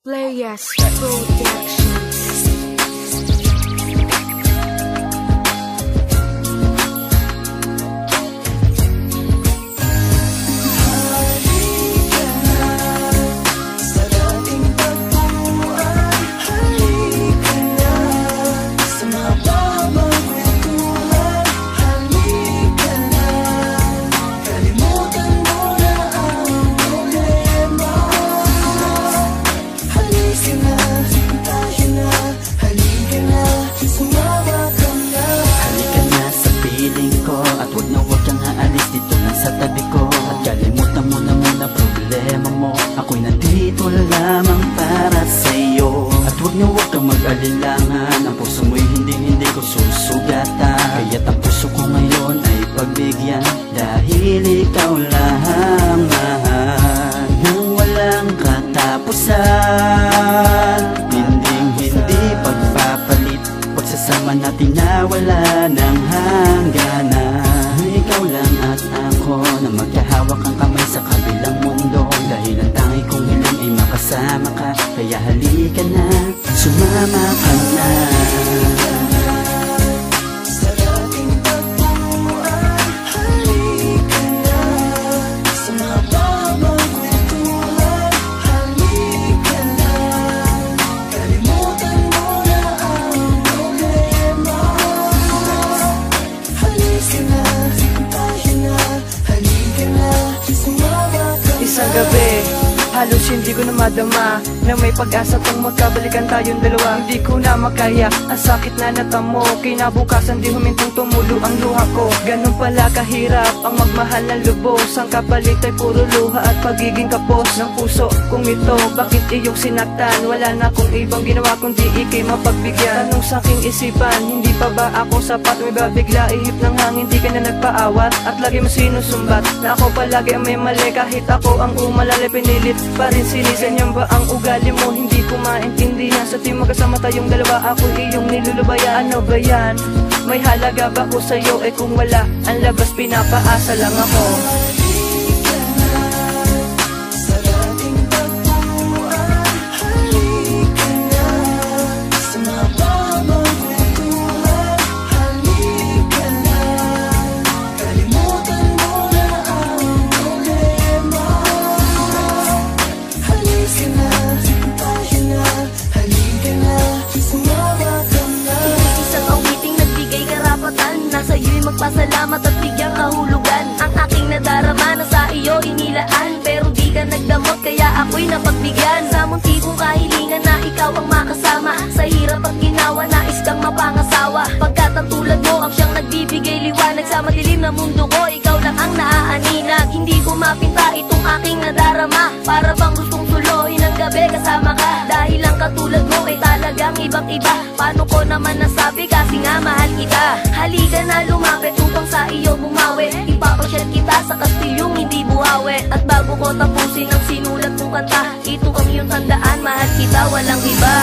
Players Productions. Mag-alilangan, ang puso mo'y hindi ko susugatan. Kaya't ang puso ko ngayon ay pagbigyan, dahil ikaw lang mahal nang walang katapusan. Hindi pagpapalit, pagsasama natin na wala ng hangganan. Ikaw lang at ako na magkahawak ang kamay sa kabilang mundo, dahil ang tangi kong hiling ay makasama ka. Kaya halika na, sumama ka na. Sa dating tagpuan, halika na. Sa mahabang kwentuhan, halika na. Kalimutan mo na ang problema. Halika na, tayo na. Halika na, sumama ka na. Isang gabi, halos hindi ko na madama na may pag-asa tong magkabalikan tayong dalawa. Hindi ko na makaya, ang sakit na natamo. Kinabukasan di humintong tumulo ang luha ko. Ganun pala kahirap ang magmahal ng lubos. Ang kapalit ay puro luha at pagiging kapos ng puso kung ito. Bakit iyong sinaktan? Wala na kong ibang ginawa kundi ikay mapagbigyan. Tanong sa aking isipan, hindi pa ba ako sapat? May babigla ihip ng hangin, di ka na nagpaawat. At lagi mo sinusumbat na ako palagi ang may mali. Kahit ako ang umalala, pinilit pa rin silisan. Yan ba ang ugali mo? Hindi ko maintindihan. Sa team magkasama tayong dalawa, ako iyong nilulubayan. Ano ba yan? May halaga ba ko sa'yo? Eh kung wala, ang labas pinapaasa lang ako. Magpasalamat at bigyang kahulugan. Ang aking nadarama na sa iyo inilaan, pero di ka nagdamot kaya ako'y napagbigyan. Sa munti kong kahilingan na ikaw ang makasama, sa hirap at ginawa nais kang mapangasawa. Pagkat ang tulad mo ang siyang nagbibigay liwanag sa madilim na mundo ko, ikaw lang ang naaaninag. Hindi ko mapinta itong aking nadarama, para bang gustong tuloyin ang gabi kasama ka. Dahil ang katulad mo ay talagang ibang iba. Paano ko naman nasabi kasi nga mahal kita. Halika na lumapit upang sa iyo bumawi. Ipapasyal kita sa kastilyong hindi buhawi. At bago ko tapusin ang sinulat kong kanta, ito ang iyong tandaan, mahal kita walang iba.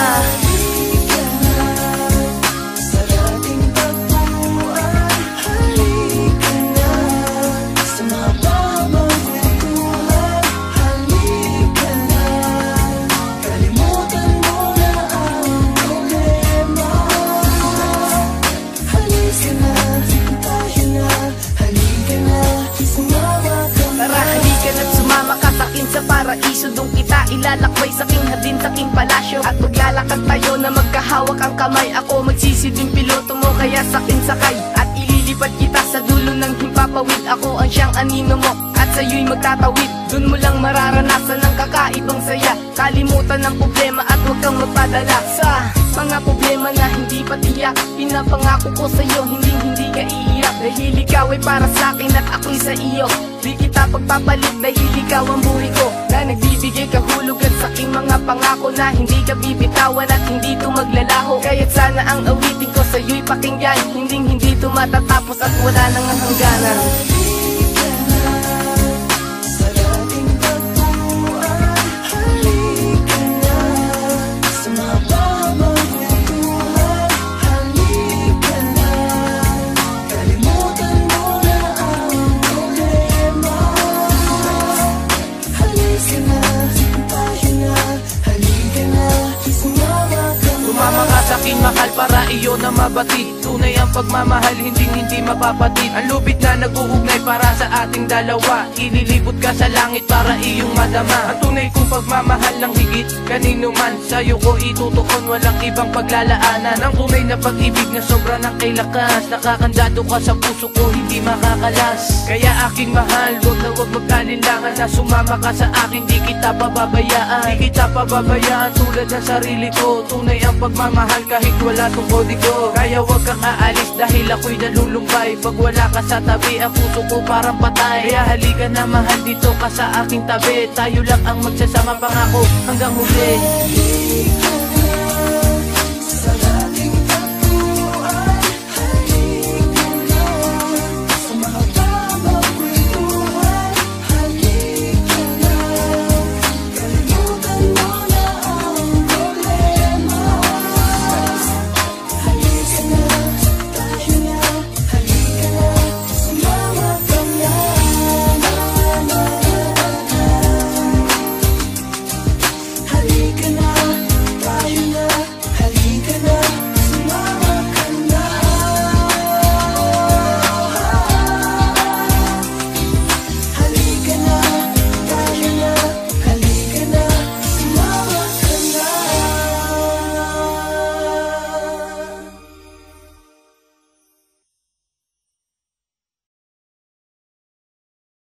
Sa paraiso dong kita ilalakbay sa aking hardin, sa aking palasyo. At maglalakad tayo na magkahawak ang kamay. Ako magsisilbing piloto mo, kaya sa akin sakay. At ililipad kita sa dulo ng himpapawid. Ako ang siyang anino mo at sa'yo'y magtatawid. Dun mo lang mararanasan ng kakaibang saya. Kalimutan ng problema at huwag kang magpadala sa mga problema na hindi pa tiyak. Pinapangako ko sa'yo, hindi ka iiyak. Dahil ikaw ay para sa'kin at ako'y sa iyo. Di kita pagpapalit dahil ikaw ang buhay ko, na nagbibigay kahulugan sa aking mga pangako, na hindi ka bibitawan at hindi to maglalaho. Kaya't sana ang awitin ko sa'yo'y pakinggan, hindi to matatapos at wala nang hangganan. Halika na, aking mahal para iyo na mabatid. Tunay ang pagmamahal, hindi mapapatid. Ang lubid na nag-uugnay para sa ating dalawa. Ililibot ka sa langit para iyong madama. Ang tunay kong pagmamahal ng higit kanino man. Sa'yo ko itutukon, walang ibang paglalaanan. Ang tunay na pag-ibig na sobra ng kay lakas. Nakakandado ka sa puso ko, hindi makakalas. Kaya aking mahal, huwag na huwag magkalinlangan na sumama ka sa akin. Di kita pababayaan, di kita pababayaan tulad ng sarili ko. Tunay ang pagmamahal kahit wala tong kodigo. Kaya huwag kang aalis dahil ako'y nalulumbay. Pag wala ka sa tabi, ang puso ko parang patay. Kaya halika na mahal, dito ka sa aking tabi. Tayo lang ang magsasama, pangako hanggang huli.